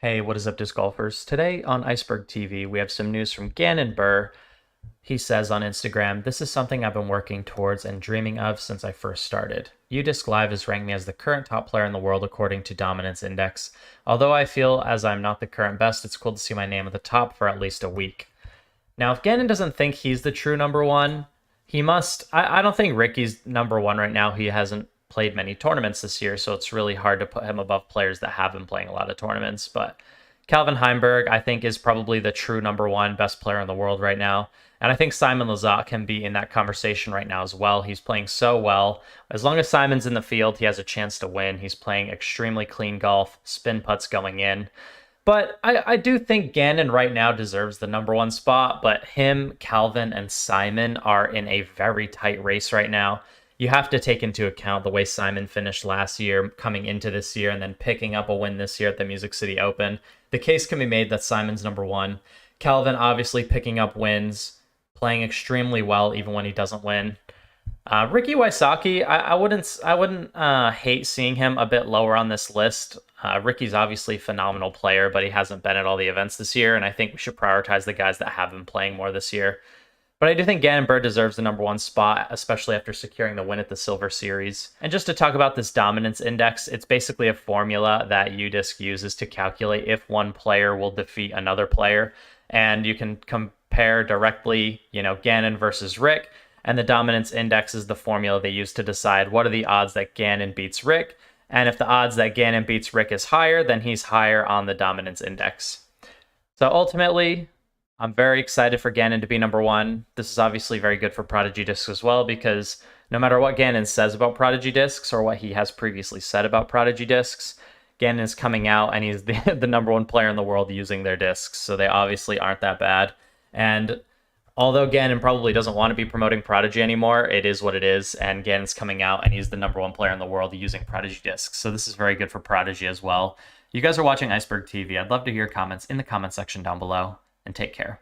Hey, what is up, disc golfers? Today on Iceberg TV, we have some news from Gannon Buhr. He says on Instagram, "This is something I've been working towards and dreaming of since I first started. UDisc Live has ranked me as the current top player in the world according to Dominance Index. Although I feel as I'm not the current best, it's cool to see my name at the top for at least a week." Now, if Gannon doesn't think he's the true number one, he must. I don't think Ricky's number one right now. He hasn't played many tournaments this year, so it's really hard to put him above players that have been playing a lot of tournaments. But Calvin Heimberg, I think, is probably the true number one best player in the world right now. And I think Simon Lizotte can be in that conversation right now as well. He's playing so well. As long as Simon's in the field, he has a chance to win. He's playing extremely clean golf, spin putts going in. But I do think Gannon right now deserves the number one spot, but him, Calvin, and Simon are in a very tight race right now. You have to take into account the way Simon finished last year, coming into this year, and then picking up a win this year at the Music City Open. The case can be made that Simon's number one. Calvin obviously picking up wins, playing extremely well even when he doesn't win. Ricky Wysocki, I wouldn't hate seeing him a bit lower on this list. Ricky's obviously a phenomenal player, but he hasn't been at all the events this year, and I think we should prioritize the guys that have been playing more this year. But I do think Gannon Buhr deserves the number one spot, especially after securing the win at the Silver Series. And just to talk about this dominance index, it's basically a formula that UDisc uses to calculate if one player will defeat another player. And you can compare directly, Gannon versus Rick. And the dominance index is the formula they use to decide what are the odds that Gannon beats Rick. And if the odds that Gannon beats Rick is higher, then he's higher on the dominance index. So ultimately, I'm very excited for Gannon to be number one. This is obviously very good for Prodigy Discs as well, because no matter what Gannon says about Prodigy Discs or what he has previously said about Prodigy Discs, Gannon is coming out and he's the number one player in the world using their discs. So they obviously aren't that bad. And although Gannon probably doesn't want to be promoting Prodigy anymore, it is what it is. And Gannon's coming out and he's the number one player in the world using Prodigy discs. So this is very good for Prodigy as well. You guys are watching Iceberg TV. I'd love to hear your comments in the comment section down below. And take care.